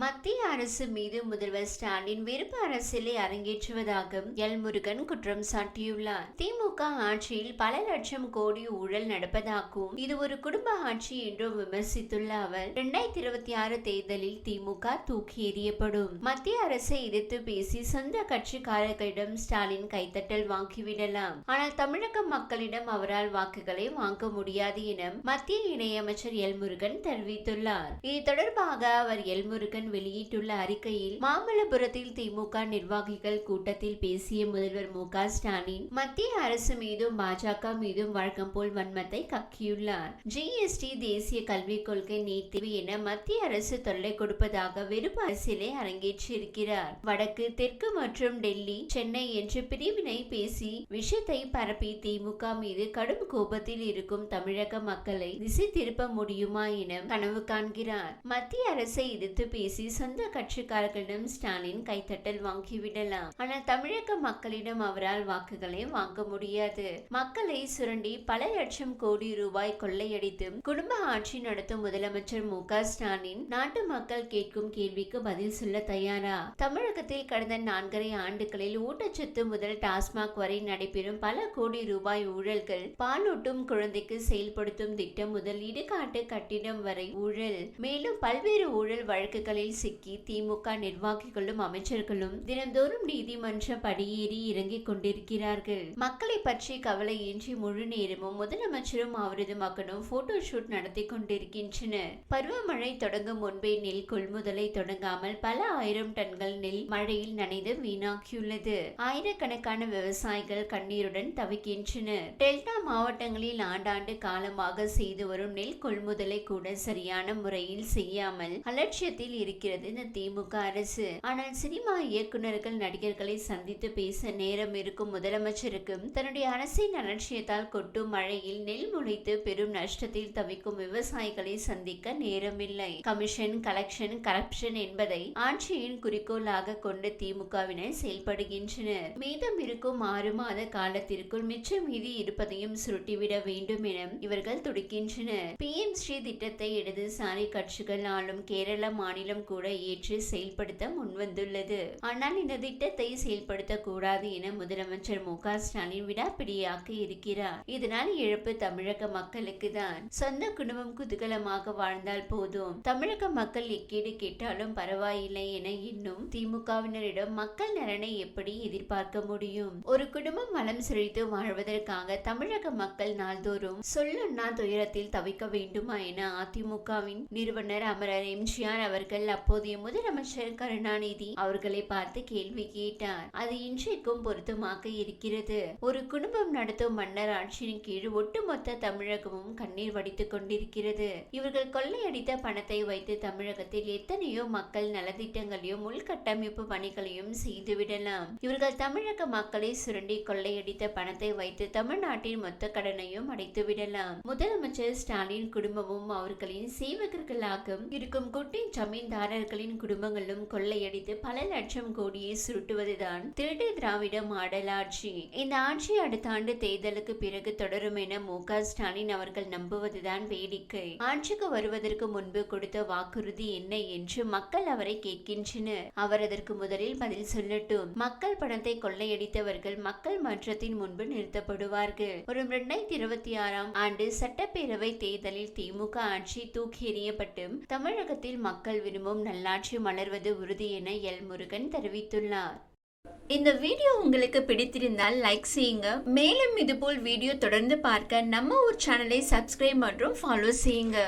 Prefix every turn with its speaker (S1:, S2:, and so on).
S1: மத்திய அரசு மீது முதல்வர் ஸ்டாலின் வெறுப்பு அரசியலை அரங்கேற்றுவதாக எல் முருகன் குற்றம் சாட்டியுள்ளார். திமுக ஆட்சியில் பல லட்சம் கோடி ஊழல் நடப்பதாகவும் இது ஒரு குடும்ப ஆட்சி என்றும் விமர்சித்துள்ள அவர் 2026 தேர்தலில் திமுக தூக்கி எறியப்படும். மத்திய அரசை எதிர்த்து பேசி சொந்த கட்சிக்காரர்களிடம் ஸ்டாலின் கைத்தட்டல் வாங்கிவிடலாம். ஆனால் தமிழக மக்களிடம் அவரால் வாக்குகளை வாங்க முடியாது என மத்திய இணையமைச்சர் எல் முருகன் தெரிவித்துள்ளார். இது தொடர்பாக அவர் எல் முருகன் வெளியிட்டுள்ள அறிக்கையில், மாமல்லபுரத்தில் திமுக நிர்வாகிகள் கூட்டத்தில் பேசிய முதல்வர் மு.க. ஸ்டாலின் மத்திய அரசு மீதும் பாஜக மீதும் வழக்கம் போல் வன்மத்தை கக்கியுள்ளார். ஜிஎஸ்டி, தேசிய கல்விக் கொள்கை, நீட் தேர்வு என மத்திய அரசு தொல்லை கொடுப்பதாக வெறுப்பு அரசியலை அரங்கேற்றிருக்கிறார். வடக்கு, தெற்கு மற்றும் டெல்லி, சென்னை என்று பிரிவினை பேசி விஷத்தை பரப்பி திமுக மீது கடும் கோபத்தில் இருக்கும் தமிழக மக்களை திசை திருப்ப முடியுமா என கனவு காண்கிறார். மத்திய அரசை எதிர்த்து பேசி சொந்த கட்சிக்காரர்களிடம் ஸ்டாலின் கைத்தட்டல் வாங்கிவிடலாம். ஆனால் தமிழக மக்களிடம் அவரால் வாக்குகளை வாங்க முடியாது. மக்களை சுரண்டி பல லட்சம் கோடி ரூபாய் கொள்ளையடித்து குடும்ப ஆட்சி நடத்தும் முதலமைச்சர் மு.க. ஸ்டாலின் நாட்டு மக்கள் கேட்கும் கேள்விக்கு பதில் சொல்ல தயாரா? தமிழகத்தில் கடந்த 4.5 ஆண்டுகளில் ஊட்டச்சத்து முதல் டாஸ்மாக் வரை நடைபெறும் பல கோடி ரூபாய் ஊழல்கள், பாலூட்டும் குழந்தைக்கு செயல்படுத்தும் திட்டம் முதல் இடுகாட்டு கட்டிடம் வரை ஊழல், மேலும் பல்வேறு ஊழல் வழக்குகளில் சிக்கி திமுக நிர்வாகிகளும் அமைச்சர்களும் தினந்தோறும் நீதிமன்ற படியேறி இறங்கிக் கொண்டிருக்கிறார்கள். மக்களை பற்றி கவலையின்றி முழு நேரமும் முதலமைச்சரும் அவரது மகனும் போட்டோ ஷூட் நடத்தி கொண்டிருக்கின்றனர். பருவமழை தொடங்கும் முன்பே நெல் கொள்முதலை தொடங்காமல் பல ஆயிரம் டன்கள் நெல் மழையில் நனைந்து வீணாக்கியுள்ளது. ஆயிரக்கணக்கான விவசாயிகள் கண்ணீருடன் தவிக்கின்றனர். டெல்டா மாவட்டங்களில் ஆண்டாண்டு காலமாக செய்து வரும் நெல் கொள்முதலை கூட சரியான முறையில் செய்யாமல் அலட்சியத்தில் இருக்கிறது இந்த திமுக அரசு. ஆனால் சினிமா இயக்குநர்கள், நடிகர்களை சந்தித்து பேச நேரம் இருக்கும் முதலமைச்சருக்கும் தன்னுடைய அரசின் அலட்சியத்தால் கொட்டும் மழையில் நெல் முளைத்து பெரும் நஷ்டத்தில் தவிக்கும் விவசாயிகளை சந்திக்க நேரமில்லை. கமிஷன், கலெக்ஷன், கரப்ஷன் என்பதை ஆட்சியின் குறிக்கோளாக கொண்டு திமுகவினர் செயல்படுகின்றனர். மீதம் இருக்கும் 6 மாத காலத்திற்குள் மிச்சம் மீதி இருப்பதையும் சுருட்டிவிட வேண்டும் என இவர்கள் துடிக்கின்றனர். PM ஸ்ரீ திட்டத்தை இடதுசாரி கட்சிகள் ஆளும் கேரள மாநிலம் கூட ஏற்று செயல்படுத்த முன்வந்துள்ளது. ஆனால் இந்த திட்டத்தை செயல்படுத்த கூடாது என முதலமைச்சர் மு.க. ஸ்டாலின் விடாப்பிடியாக இருக்கிறார். இதனால் இழப்பு தமிழக மக்களுக்கு தான். சொந்த குடும்பம் குதூகலமாக வாழ்ந்தால் போதும், தமிழக மக்கள் எக்கேடு கேட்டாலும் பரவாயில்லை என இன்னும் திமுகவினரிடம் மக்கள் நலனை எப்படி எதிர்பார்க்க முடியும்? ஒரு குடும்பம் வளம் செழித்து வாழ்வதற்காக தமிழக மக்கள் நாள்தோறும் சொல்லொன்னா துயரத்தில் தவிக்க வேண்டுமா என அதிமுகவின் நிறுவனர் அமரர் எம்ஜிஆர் அவர்கள் அப்போதைய முதலமைச்சர் கருணாநிதி அவர்களை பார்த்து கேள்வி கேட்டார். அது இன்றைக்கும் பொருத்தமாக இருக்கிறது. ஒரு குடும்பம் நடத்தும் மன்னர் ஆட்சியின் கீழ் ஒட்டுமொத்த தமிழகமும் கண்ணீர் வடித்துக் கொண்டிருக்கிறது. இவர்கள் கொள்ளையடித்த பணத்தை வைத்து தமிழகத்தில் எத்தனையோ மக்கள் நலத்திட்டங்களையும் உள்கட்டமைப்பு பணிகளையும் செய்துவிடலாம். இவர்கள் தமிழக மக்களை சுரண்டி கொள்ளையடித்த பணத்தை வைத்து தமிழ்நாட்டின் மொத்த கடனையும் அடைத்து விடலாம். முதலமைச்சர் ஸ்டாலின் குடும்பமும் அவர்களின் சேவகர்களாக இருக்கும் குட்டி ஜமீன்தாரர்களின் குடும்பங்களும் கொள்ளையடித்து பல லட்சம் கோடியை சுருட்டுவதுதான் திருட்டு திராவிட மாடல் ஆட்சி. இந்த ஆட்சி அடுத்த ஆண்டு தேர்தலுக்கு பிறகு தொடரும் என மு.க. ஸ்டாலின் அவர்கள் நம்புவதுதான் வேடிக்கை. ஆட்சிக்கு வருவதற்கு முன்பு கொடுத்த வாக்குறுதி என்ன என்று மக்கள் அவரை கேட்கின்றனர். அவர் அதற்கு முதலில் பதில் சொல்லட்டும். மக்கள் பணத்தை கொள்ளையடித்தவர்கள் மக்கள் மன்றத்தின் முன்பு நிறுத்தப்படுவார்கள். ஒரு 2026 ஆண்டு சட்டப்பேரவை தேர்தலில் திமுக ஆட்சி தூக்கி எறியப்பட்டு தமிழகத்தில் மக்கள் விரும்பும் நல்லாட்சி மலர்வது உறுதி என எல் முருகன் தெரிவித்துள்ளார். இந்த வீடியோ உங்களுக்கு பிடித்திருந்தால் லைக் செய்யுங்க. மேலும் இதுபோல் வீடியோ தொடர்ந்து பார்க்க நம்ம ஊர் சேனலை சப்ஸ்கிரைப் மற்றும் ஃபாலோ செய்யுங்க.